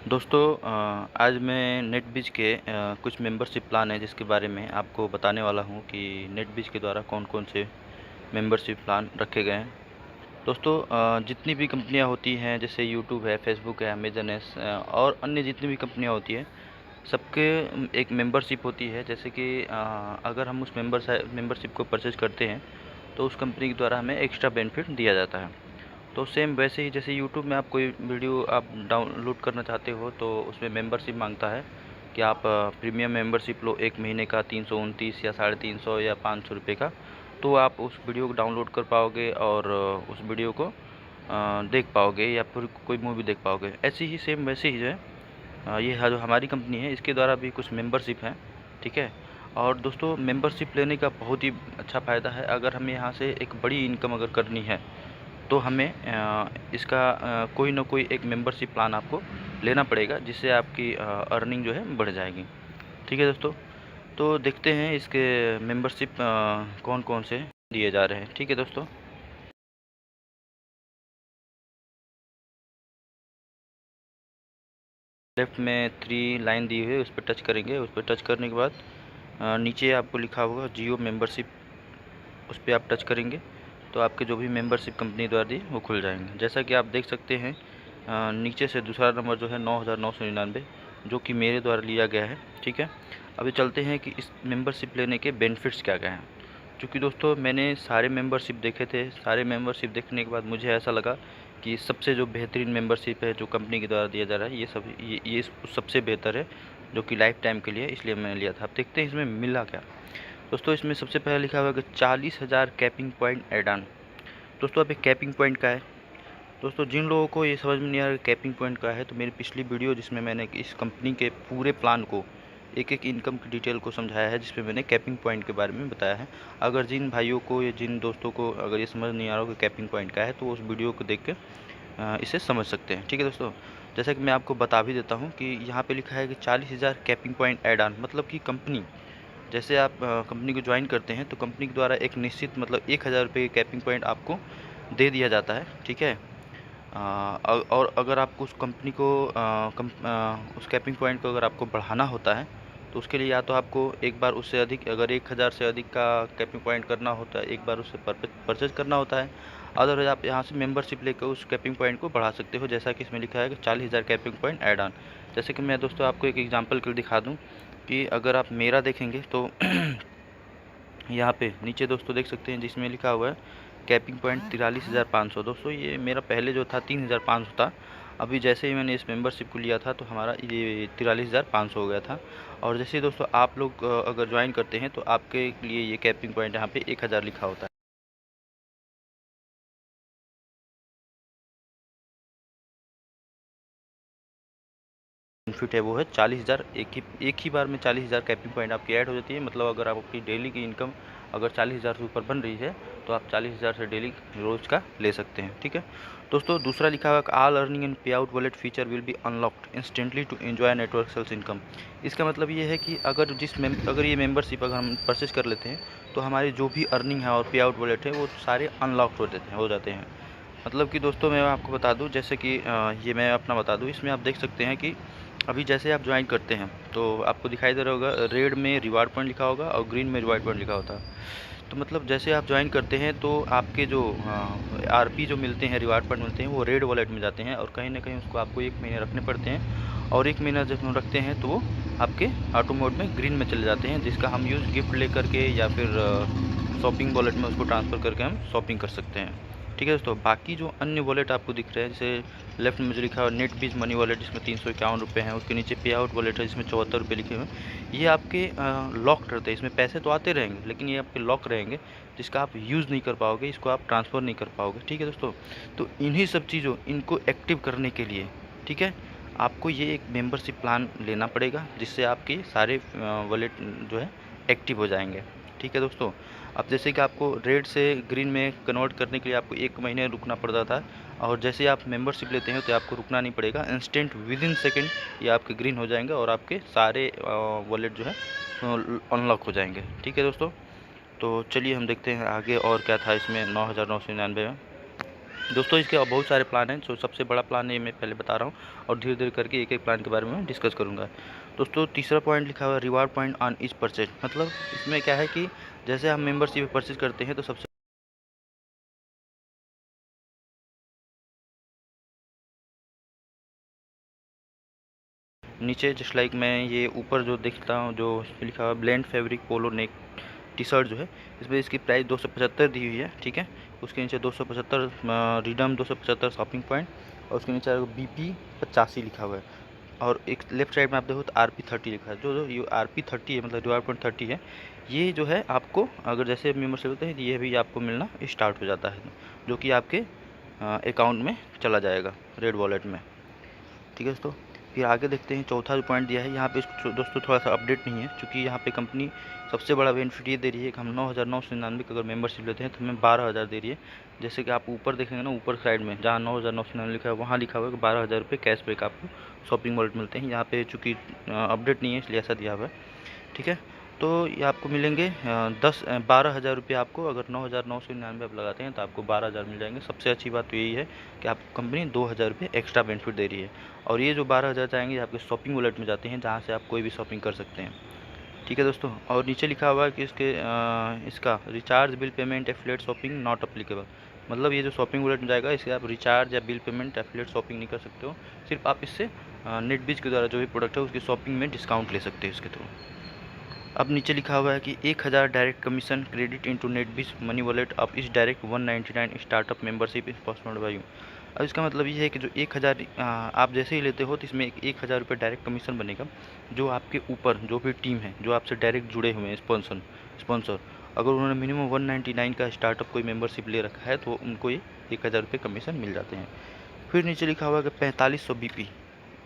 दोस्तों आज मैं नेटबीज के कुछ मेंबरशिप प्लान है जिसके बारे में आपको बताने वाला हूं कि नेटबीज के द्वारा कौन-कौन से मेंबरशिप प्लान रखे गए हैं। दोस्तों जितनी भी कंपनियां होती हैं जैसे यूट्यूब है, फेसबुक है, अमेज़न है और अन्य जितनी भी कंपनियां होती हैं सबके एक मेंबरशिप होती है। जैसे कि अगर हम उस मेंबरशिप को परचेज़ करते हैं तो उस कंपनी के द्वारा हमें एक्स्ट्रा बेनिफिट दिया जाता है। तो सेम वैसे ही जैसे यूट्यूब में आप कोई वीडियो आप डाउनलोड करना चाहते हो तो उसमें मेंबरशिप मांगता है कि आप प्रीमियम मेंबरशिप लो 1 महीने का 329 या 350 या 500 रुपये का, तो आप उस वीडियो को डाउनलोड कर पाओगे और उस वीडियो को देख पाओगे या फिर कोई मूवी देख पाओगे। ऐसी ही सेम वैसे ही जो है ये जो हमारी कंपनी है इसके द्वारा भी कुछ मेंबरशिप हैं, ठीक है। और दोस्तों मेंबरशिप लेने का बहुत ही अच्छा फ़ायदा है। अगर हमें यहाँ से एक बड़ी इनकम अगर करनी है तो हमें इसका कोई ना कोई एक मेंबरशिप प्लान आपको लेना पड़ेगा जिससे आपकी अर्निंग जो है बढ़ जाएगी, ठीक है दोस्तों। तो देखते हैं इसके मेंबरशिप कौन कौन से दिए जा रहे हैं, ठीक है दोस्तों। लेफ्ट में 3 लाइन दी हुई है, उस पर टच करेंगे। उस पर टच करने के बाद नीचे आपको लिखा होगा जियो मेंबरशिप, उस पर आप टच करेंगे तो आपके जो भी मेंबरशिप कंपनी द्वारा दी वो खुल जाएंगे। जैसा कि आप देख सकते हैं नीचे से दूसरा नंबर जो है 9,999 जो कि मेरे द्वारा लिया गया है, ठीक है। अभी चलते हैं कि इस मेंबरशिप लेने के बेनिफिट्स क्या क्या हैं। क्योंकि दोस्तों मैंने सारे मेंबरशिप देखे थे, सारे मेंबरशिप देखने के बाद मुझे ऐसा लगा कि सबसे जो बेहतरीन मेंबरशिप है जो कंपनी के द्वारा दिया जा रहा है ये सबसे बेहतर है जो कि लाइफ टाइम के लिए, इसलिए मैंने लिया था। अब देखते हैं इसमें मिला क्या। दोस्तों इसमें सबसे पहले लिखा हुआ है कि 40,000 कैपिंग पॉइंट ऐड ऑन। दोस्तों अब कैपिंग पॉइंट का है। दोस्तों जिन लोगों को ये समझ में नहीं आ रहा कैपिंग पॉइंट का है तो मेरी पिछली वीडियो जिसमें मैंने इस कंपनी के पूरे प्लान को एक एक इनकम की डिटेल को समझाया है, जिसमें मैंने कैपिंग पॉइंट के बारे में बताया है। अगर जिन भाइयों को या जिन दोस्तों को अगर ये समझ नहीं आ रहा हो कि कैपिंग पॉइंट का है तो उस वीडियो को देख के इसे समझ सकते हैं, ठीक है दोस्तों। जैसा कि मैं आपको बता भी देता हूँ कि यहाँ पे लिखा है कि 40,000 कैपिंग पॉइंट ऐड ऑन, मतलब कि कंपनी जैसे आप कंपनी को ज्वाइन करते हैं तो कंपनी के द्वारा एक निश्चित मतलब 1,000 रुपये कैपिंग पॉइंट आपको दे दिया जाता है, ठीक है। और अगर आपको उस कंपनी को उस कैपिंग पॉइंट को अगर आपको बढ़ाना होता है तो उसके लिए या तो आपको एक बार उससे अधिक, अगर 1,000 से अधिक का कैपिंग पॉइंट करना होता है, एक बार उससे परचेज करना होता है। अदरवाइज आप यहाँ से मेंबरशिप लेकर उस कैपिंग पॉइंट को बढ़ा सकते हो, जैसा कि इसमें लिखा है कि 40,000 कैपिंग पॉइंट ऐड ऑन। जैसे कि मैं दोस्तों आपको एक एग्जांपल के लिए दिखा दूँ कि अगर आप मेरा देखेंगे तो यहाँ पे नीचे दोस्तों देख सकते हैं जिसमें लिखा हुआ है कैपिंग पॉइंट 43,500। दोस्तों ये मेरा पहले जो था 3,500 था, अभी जैसे ही मैंने इस मेंबरशिप को लिया था तो हमारा ये 43,500 हो गया था। और जैसे दोस्तों आप लोग अगर ज्वाइन करते हैं तो आपके लिए ये कैपिंग पॉइंट यहाँ पे 1,000 लिखा होता है। बेनिफिट है वो है 40,000, एक ही बार में 40,000 कैपिंग पॉइंट आपकी ऐड हो जाती है। मतलब अगर आपकी डेली की इनकम अगर 40,000 से ऊपर बन रही है तो आप 40,000 से डेली रोज का ले सकते हैं, ठीक है दोस्तों। दूसरा लिखा हुआ all earning and pay out wallet feature will be unlocked instantly to enjoy network sales income. इसका मतलब ये है कि अगर ये मेंबरशिप अगर हम परचेज कर लेते हैं तो हमारी जो भी अर्निंग है और पे आउट वॉलेट है वो सारे अनलॉक्ड हो जाते हैं। मतलब कि दोस्तों मैं आपको बता दूं, जैसे कि ये मैं अपना बता दूं, इसमें आप देख सकते हैं कि अभी जैसे आप ज्वाइन करते हैं तो आपको दिखाई दे रहा होगा रेड में रिवार्ड पॉइंट लिखा होगा और ग्रीन में रिवार्ड पॉइंट लिखा होता है। तो मतलब जैसे आप ज्वाइन करते हैं तो आपके जो आरपी जो मिलते हैं, रिवार्ड पॉइंट मिलते हैं, वो रेड वॉलेट में जाते हैं और कहीं ना कहीं उसको आपको 1 महीने रखने पड़ते हैं। और 1 महीना जब हम रखते हैं तो वो आपके ऑटो मोड में ग्रीन में चले जाते हैं, जिसका हम यूज़ गिफ्ट ले करके या फिर शॉपिंग वॉलेट में उसको ट्रांसफ़र करके हम शॉपिंग कर सकते हैं, ठीक है दोस्तों। बाकी जो अन्य वॉलेट आपको दिख रहे हैं जैसे लेफ्ट में जो लिखा है नेटबीज मनी वॉलेट जिसमें 351 रुपये हैं, उसके नीचे पे आउट वॉलेट है जिसमें 74 रुपये लिखे हुए हैं, ये आपके लॉक रहते हैं। इसमें पैसे तो आते रहेंगे लेकिन ये आपके लॉक रहेंगे जिसका आप यूज़ नहीं कर पाओगे, इसको आप ट्रांसफ़र नहीं कर पाओगे, ठीक है दोस्तों। तो इन्हीं सब चीज़ों इनको एक्टिव करने के लिए, ठीक है, आपको ये एक मेंबरशिप प्लान लेना पड़ेगा जिससे आपके सारे वॉलेट जो है एक्टिव हो जाएंगे, ठीक है दोस्तों। अब जैसे कि आपको रेड से ग्रीन में कन्वर्ट करने के लिए आपको 1 महीने रुकना पड़ता था, और जैसे आप मेंबरशिप लेते हैं तो आपको रुकना नहीं पड़ेगा, इंस्टेंट विदिन सेकंड ये आपके ग्रीन हो जाएंगे और आपके सारे वॉलेट जो है अनलॉक हो जाएंगे, ठीक है दोस्तों। तो चलिए हम देखते हैं आगे और क्या था इसमें 9,999 में। दोस्तों इसके और बहुत सारे प्लान हैं, जो सबसे बड़ा प्लान है मैं पहले बता रहा हूँ और धीरे धीरे करके एक एक प्लान के बारे में डिस्कस करूँगा। दोस्तों तीसरा पॉइंट लिखा हुआ है reward point on each purchase. मतलब इसमें क्या है कि जैसे हम मेंबरशिप परचेज करते हैं तो सबसे नीचे जस्ट लाइक मैं ये ऊपर जो देखता हूँ जो लिखा हुआ है ब्लेंड फैब्रिक पोलो नेक टी शर्ट जो है, इसमें इसकी प्राइस 275 दी हुई है, ठीक है। उसके नीचे 275 रिडम 275 शॉपिंग पॉइंट और उसके नीचे BP 85 लिखा हुआ है। और एक लेफ्ट साइड में आप देखो तो RP 30 लिखा है। जो ये RP 30 है मतलब रिवार्ड पॉइंट 30 है, ये जो है आपको अगर जैसे मेम्बरशिप होते हैं ये भी आपको मिलना स्टार्ट हो जाता है, जो कि आपके अकाउंट में चला जाएगा रेड वॉलेट में, ठीक है दोस्तों। फिर आगे देखते हैं चौथा जो पॉइंट दिया है यहाँ पे दोस्तों थोड़ा सा अपडेट नहीं है, क्योंकि यहाँ पे कंपनी सबसे बड़ा बेनिफिट ये दे रही है कि हम 9,999 की अगर मेंबरशिप लेते हैं तो हमें 12,000 दे रही है। जैसे कि आप ऊपर देखेंगे ना, ऊपर साइड में जहाँ 9,999 लिखा है वहाँ लिखा हुआ है कि 12,000 रुपये कैशबैक आपको शॉपिंग वॉलेट मिलते हैं। यहाँ पे चूँकि अपडेट नहीं है इसलिए ऐसा दिया हुआ है, ठीक है। तो ये आपको मिलेंगे 12,000 रुपये आपको, अगर 9,999 आप लगाते हैं तो आपको 12,000 मिल जाएंगे। सबसे अच्छी बात तो यही है कि आपको कंपनी 2,000 रुपये एक्स्ट्रा बेनिफिट दे रही है। और ये जो 12,000 जाएंगे आपके शॉपिंग वॉलेट में जाते हैं, जहाँ से आप कोई भी शॉपिंग कर सकते हैं, ठीक है दोस्तों। और नीचे लिखा हुआ है कि इसका recharge bill payment affiliate shopping not applicable. मतलब ये जो शॉपिंग वॉलेट में जाएगा इससे आप रिचार्ज या बिल पेमेंट एफिलिएट शॉपिंग नहीं कर सकते हो, सिर्फ आप इससे नेटबीज के द्वारा जो भी प्रोडक्ट है उसकी शॉपिंग में डिस्काउंट ले सकते हैं इसके थ्रू। अब नीचे लिखा हुआ है कि 1,000 direct commission credit into Netbeez money wallet अब इस direct 199 startup membership is possible by you. अब इसका मतलब ये है कि जो 1,000 आप जैसे ही लेते हो तो इसमें 1,000 रुपये डायरेक्ट कमीशन बनेगा। जो आपके ऊपर जो भी टीम है जो आपसे डायरेक्ट जुड़े हुए हैं स्पॉन्सर, अगर उन्होंने मिनिमम 199 का स्टार्टअप कोई मेंबरशिप ले रखा है तो उनको ये 1,000 रुपये कमीशन मिल जाते हैं। फिर नीचे लिखा हुआ है कि 4500 BP।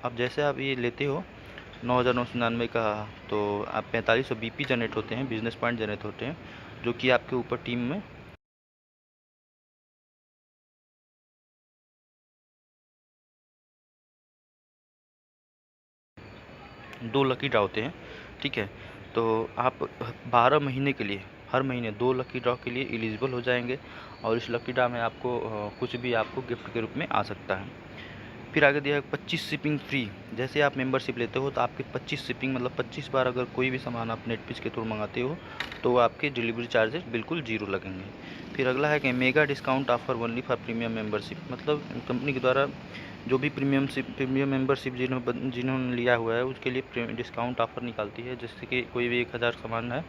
अब जैसे आप ये लेते हो 9,999 का, तो आप 4500 BP जनरेट होते हैं, बिजनेस पॉइंट जनरेट होते हैं, जो कि आपके ऊपर टीम में दो लकी ड्रा होते हैं, ठीक है। तो आप 12 महीने के लिए हर महीने 2 लकी ड्रा के लिए एलिजिबल हो जाएंगे और इस लकी ड्रा में आपको कुछ भी आपको गिफ्ट के रूप में आ सकता है। फिर आगे दिया है 25 शिपिंग फ्री। जैसे आप मेंबरशिप लेते हो तो आपके 25 शिपिंग मतलब 25 बार अगर कोई भी सामान आप नेटपीस के थ्रू मंगाते हो तो आपके डिलीवरी चार्जेस बिल्कुल जीरो लगेंगे। फिर अगला है कि mega discount offer only for premium membership. मतलब कंपनी के द्वारा जो भी प्रीमियम मेंबरशिप जिन्होंने लिया हुआ है उसके लिए डिस्काउंट ऑफर निकालती है। जैसे कि कोई भी 1,000 सामान है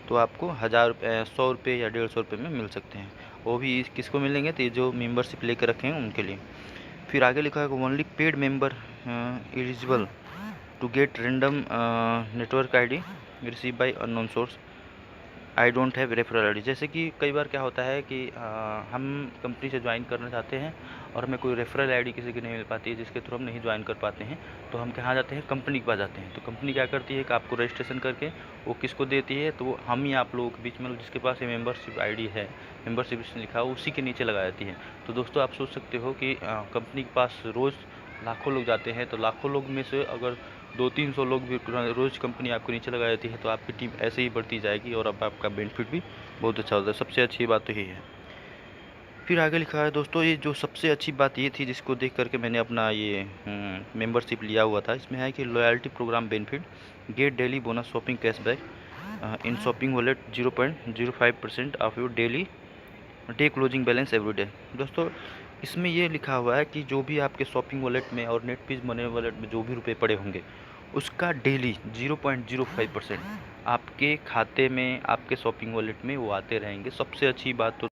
तो आपको 1,000 रुपये या 150 रुपये में मिल सकते हैं। वो भी किसको मिलेंगे तो ये जो मेंबरशिप लेकर रखे हैं उनके लिए। फिर आगे लिखा है only paid member eligible to get random network ID receive by unknown source I don't have referral ID। जैसे कि कई बार क्या होता है कि हम कंपनी से ज्वाइन करना चाहते हैं और हमें कोई रेफरल ID किसी की नहीं मिल पाती है, जिसके थ्रू हम नहीं ज्वाइन कर पाते हैं, तो हम कहाँ जाते हैं, कंपनी के पास जाते हैं। तो कंपनी क्या करती है कि आपको रजिस्ट्रेशन करके वो किसको देती है, तो वो हम ही आप लोगों के बीच में जिसके पास ये मेंबरशिप ID है, मेंबरशिप लिखा हो, उसी के नीचे लगा देती है। तो दोस्तों आप सोच सकते हो कि कंपनी के पास रोज़ लाखों लोग जाते हैं, तो लाखों लोग में से अगर 200-300 लोग भी रोज़ कंपनी आपको नीचे लगा देती है तो आपकी टीम ऐसे ही बढ़ती जाएगी और अब आपका बेनिफिट भी बहुत अच्छा होता है। सबसे अच्छी बात तो यही है। फिर आगे लिखा है दोस्तों, ये जो सबसे अच्छी बात ये थी जिसको देख करके मैंने अपना ये मेंबरशिप लिया हुआ था, इसमें है कि loyalty program benefit get daily bonus shopping cashback in shopping wallet 0.05% of your daily day closing balance every day. दोस्तों इसमें ये लिखा हुआ है कि जो भी आपके शॉपिंग वॉलेट में और नेटपीस मनी वॉलेट में जो भी रुपए पड़े होंगे उसका डेली 0.05% आपके खाते में आपके शॉपिंग वॉलेट में वो आते रहेंगे। सबसे अच्छी बात तो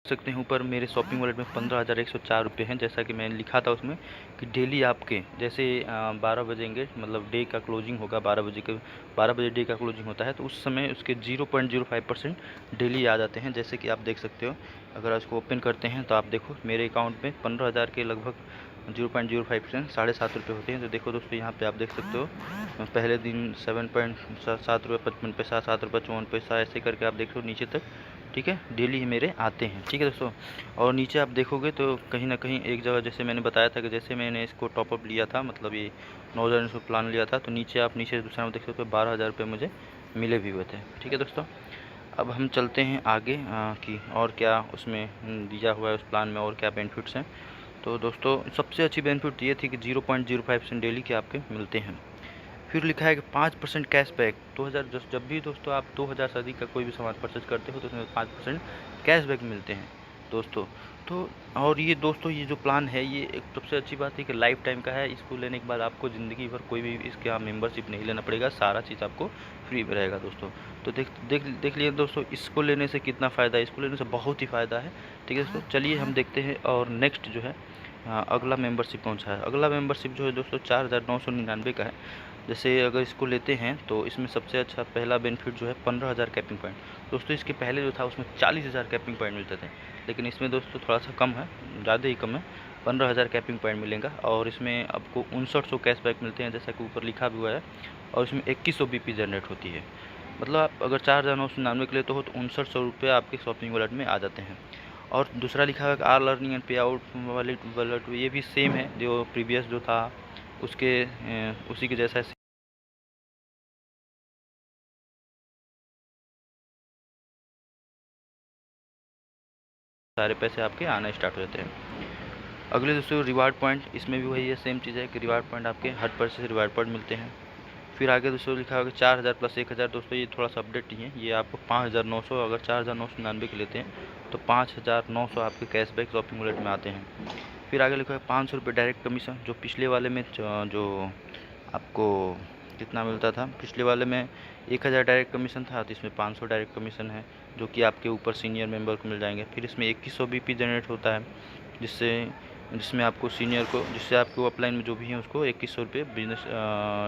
सकते हैं ऊपर मेरे शॉपिंग वॉलेट में 15,104 रुपये हैं। जैसा कि मैंने लिखा था उसमें कि डेली आपके जैसे 12 बजेंगे मतलब डे का क्लोजिंग होगा 12 बजे डे का क्लोजिंग होता है, तो उस समय उसके 0.05% डेली आ जाते हैं। जैसे कि आप देख सकते हो, अगर उसको ओपन करते हैं तो आप देखो मेरे अकाउंट में 15,000 के लगभग 0.05% 7.5 रुपये होते हैं। तो देखो दोस्तों यहाँ पे आप देख सकते हो पहले दिन 7.7 रुपये 55 पैसा, 7 रुपये 54 पैसा, ऐसे करके आप देखो नीचे तक, ठीक है, डेली ही मेरे आते हैं, ठीक है दोस्तों। और नीचे आप देखोगे तो कहीं ना कहीं एक जगह जैसे मैंने बताया था कि जैसे मैंने इसको टॉपअप लिया था, मतलब ये 9,000 प्लान लिया था, तो नीचे आप दूसरा में देख सकते हो 12,000 रुपये मुझे मिले भी हुए थे। ठीक है दोस्तों, अब हम चलते हैं आगे कि और क्या उसमें दिया हुआ है उस प्लान में, और क्या बेनिफिट्स हैं। तो दोस्तों सबसे अच्छी बेनिफिट ये थी कि 0.05% डेली के आपके मिलते हैं। फिर लिखा है कि 5% कैशबैक 2000, जब भी दोस्तों आप 2000 से अधिक का कोई भी सामान परचेज करते हो तो उसमें 5% कैशबैक मिलते हैं दोस्तों। तो और ये दोस्तों ये जो प्लान है ये एक सबसे अच्छी बात है कि लाइफ टाइम का है। इसको लेने के बाद आपको ज़िंदगी भर कोई भी इसके यहाँ मेंबरशिप नहीं लेना पड़ेगा, सारा चीज़ आपको फ्री में रहेगा दोस्तों। तो देख लिए दोस्तों, इसको लेने से कितना फ़ायदा है, इसको लेने से बहुत ही फ़ायदा है। ठीक है दोस्तों, चलिए हम देखते हैं। और नेक्स्ट जो है अगला मेंबरशिप कौन सा है। अगला मेंबरशिप जो है दोस्तों 4999 का है। जैसे अगर इसको लेते हैं तो इसमें सबसे अच्छा पहला बेनिफिट जो है 15,000 कैपिंग पॉइंट। दोस्तों इसके पहले जो था उसमें 40,000 कैपिंग पॉइंट मिलते थे, लेकिन इसमें दोस्तों थोड़ा सा कम है, ज़्यादा ही कम है, 15,000 कैपिंग पॉइंट मिलेगा। और इसमें आपको 5900 कैशबैक मिलते हैं जैसा कि ऊपर लिखा भी हुआ है। और इसमें 2100 बीपी जनरेट होती है। मतलब आप अगर 4999 के लेते हो तो 5900 रुपये आपके शॉपिंग वॉलेट में आ जाते हैं। और दूसरा लिखा है are learning and pay out wallet, ये भी सेम है जो प्रीवियस जो था उसके उसी के जैसा सारे पैसे आपके आना स्टार्ट हो जाते हैं। अगले दोस्तों रिवार्ड पॉइंट, इसमें भी वही है, सेम चीज़ है कि रिवार्ड पॉइंट आपके हर परचेज से रिवार्ड पॉइंट मिलते हैं। फिर आगे दोस्तों लिखा होगा 4000 प्लस 1000। दोस्तों ये थोड़ा सा अपडेट नहीं है, ये आपको 5900, अगर 4999 के लेते हैं तो 5900 आपके कैशबैक शॉपिंग वॉलेट में आते हैं। फिर आगे लिखा है 500 रुपये डायरेक्ट कमीशन, जो पिछले वाले में जो आपको कितना मिलता था, पिछले वाले में 1000 डायरेक्ट कमीशन था तो इसमें 500 डायरेक्ट कमीशन है जो कि आपके ऊपर सीनियर मेंबर को मिल जाएंगे। फिर इसमें 2100 बीपी जनरेट होता है जिसमें आपको सीनियर को, जिससे आपको अपलाइन में जो भी हैं उसको 2100 रुपये बिजनेस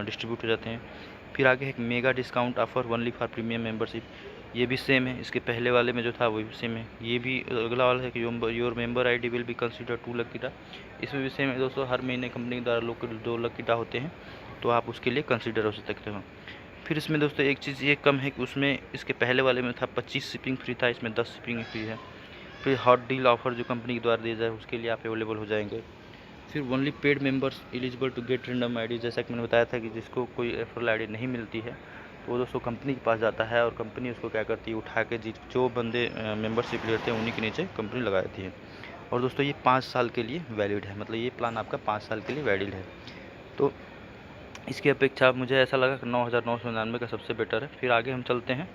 डिस्ट्रीब्यूट हो जाते हैं। फिर आगे एक mega discount offer only for premium membership, ये भी सेम है, इसके पहले वाले में जो था वो भी सेम है। ये भी अगला वाला है कि your member ID will be consider 2 lucky draw, इसमें भी सेम है दोस्तों। हर महीने कंपनी द्वारा लोग 2 लकी ड्रा होते हैं तो आप उसके लिए कंसीडर हो सकते हो। फिर इसमें दोस्तों एक चीज़ ये कम है कि उसमें इसके पहले वाले में था 25 शिपिंग फ्री था, इसमें 10 शिपिंग फ्री है। फिर हॉट डील ऑफर जो कंपनी के द्वारा दिया जाए उसके लिए आप अवेलेबल हो जाएंगे। फिर only paid members eligible to get random ID, जैसा कि मैंने बताया था कि जिसको कोई रेफरल आईडी नहीं मिलती है तो वो दोस्तों कंपनी के पास जाता है और कंपनी उसको क्या करती है, उठा के जो बंदे मेंबरशिप लेते हैं उन्हीं के नीचे कंपनी लगा देती है। और दोस्तों ये 5 साल के लिए वैलिड है, मतलब ये प्लान आपका 5 साल के लिए वैलिड है। तो इसकी अपेक्षा मुझे ऐसा लगा कि 9999 का सबसे बेटर है। फिर आगे हम चलते हैं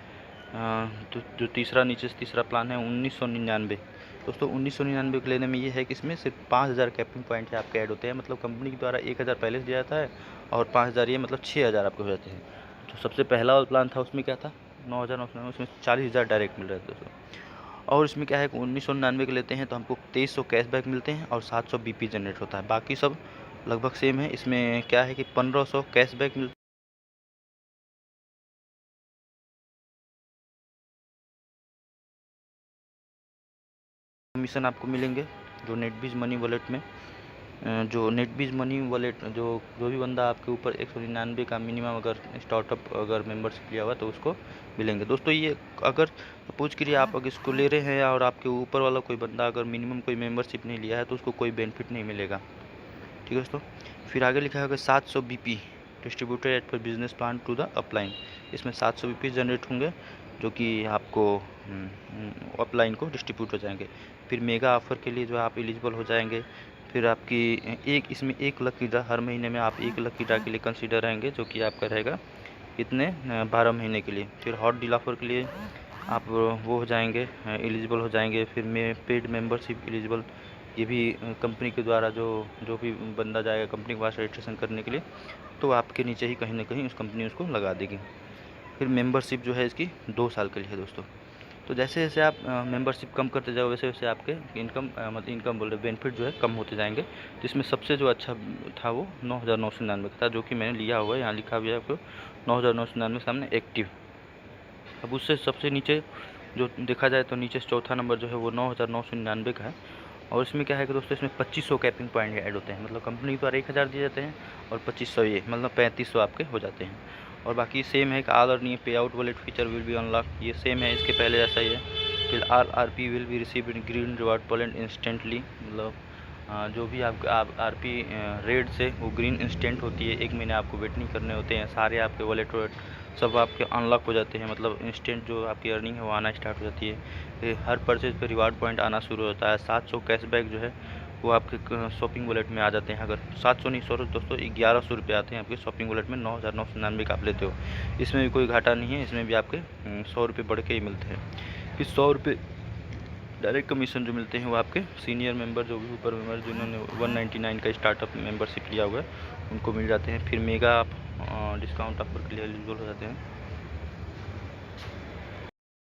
तो जो तीसरा नीचे से तीसरा प्लान है 1999। दोस्तों 1999 को लेने में ये है कि इसमें सिर्फ 5000 कैपिंग पॉइंट आपके ऐड होते हैं, मतलब कंपनी के द्वारा 1000 पहले से दिया जाता है और 5000 ये मतलब 6000 आपके हो जाते हैं। तो सबसे पहला वाला प्लान था उसमें क्या था 9999, उसमें 40,000 डायरेक्ट मिल रहे थे दोस्तों। और इसमें क्या है कि 1999 के लेते हैं तो हमको 2300 कैशबैक मिलते हैं और 700 बीपी जनरेट होता है, बाकी सब लगभग सेम है। इसमें क्या है कि 1500 कैशबैक मिलता कमीशन आपको मिलेंगे। जो नेटबीज मनी वॉलेट में जो नेटबीज मनी वॉलेट जो भी बंदा आपके ऊपर 199 का मिनिमम अगर स्टार्टअप अगर मेंबरशिप लिया हुआ तो उसको मिलेंगे दोस्तों। ये अगर सपोज करिए आप अगर इसको ले रहे हैं और आपके ऊपर वाला कोई बंदा अगर मिनिमम कोई मेंबरशिप नहीं लिया है तो उसको कोई बेनिफिट नहीं मिलेगा। ठीक है दोस्तों। फिर आगे लिखा होगा 700 BP distributed at per business plan to the upline, इसमें 700 बीपी जनरेट होंगे जो कि आपको अपलाइन को डिस्ट्रीब्यूट हो जाएंगे। फिर मेगा ऑफर के लिए जो आप एलिजिबल हो जाएंगे। फिर आपकी इसमें 1 लकी ड्रा, हर महीने में आप 1 लकी ड्रा के लिए कंसीडर रहेंगे जो कि आपका रहेगा कितने 12 महीने के लिए। फिर हॉट डील ऑफर के लिए आप वो हो जाएंगे एलिजिबल हो जाएंगे। फिर पेड मेंबरशिप एलिजिबल, ये भी कंपनी के द्वारा जो भी बंदा जाएगा कंपनी के पास रजिस्ट्रेशन करने के लिए तो आपके नीचे ही कहीं ना कहीं उस कंपनी उसको लगा देगी। फिर मेंबरशिप जो है इसकी 2 साल के लिए है दोस्तों। तो जैसे जैसे आप मेंबरशिप कम करते जाओ वैसे वैसे आपके इनकम बोल रहे बेनिफिट जो है कम होते जाएंगे। तो इसमें सबसे जो अच्छा था वो 9999 का था जो कि मैंने लिया हुआ है, यहाँ लिखा हुआ है आपको 9999 के सामने एक्टिव। अब उससे सबसे नीचे जो देखा जाए तो नीचे चौथा नंबर जो है वो 9999 का है। और इसमें क्या है कि दोस्तों इसमें 2500 कैपिंग पॉइंट ऐड होते हैं, मतलब कंपनी द्वारा 1000 दिए जाते हैं और 2500 ये मतलब 3500 आपके हो जाते हैं। और बाकी सेम है कि आल अर्निंग पे out wallet feature will B unlock, ये सेम है इसके पहले जैसा ही है। फिर RRP will be receive in green reward point instantly, मतलब जो भी आप आरपी रेड से वो ग्रीन इंस्टेंट होती है, 1 महीने आपको वेट नहीं करने होते हैं। सारे आपके वॉलेट सब आपके अनलॉक हो जाते हैं, मतलब इंस्टेंट जो आपकी अर्निंग है वो आना स्टार्ट हो जाती है। फिर हर परचेज पे रिवार्ड पॉइंट आना शुरू होता है। 700 कैशबैक जो है वो आपके शॉपिंग वॉलेट में आ जाते हैं। अगर 700 नहीं, सॉरी दोस्तों, 1100 रुपये आते हैं आपके शॉपिंग वॉलेट में। 9,999 का आप लेते हो, इसमें भी कोई घाटा नहीं है। इसमें भी आपके 100 रुपये बढ़ के ही मिलते हैं। फिर 100 रुपये डायरेक्ट कमीशन जो मिलते हैं वो आपके सीनियर मेंबर, जो भी ऊपर मेंबर जिन्होंने 199 का स्टार्टअप मेंबरशिप लिया हुआ है, उनको मिल जाते हैं। फिर मेगा आप डिस्काउंट ऑफर के लिए एलिजिबल हो जाते हैं।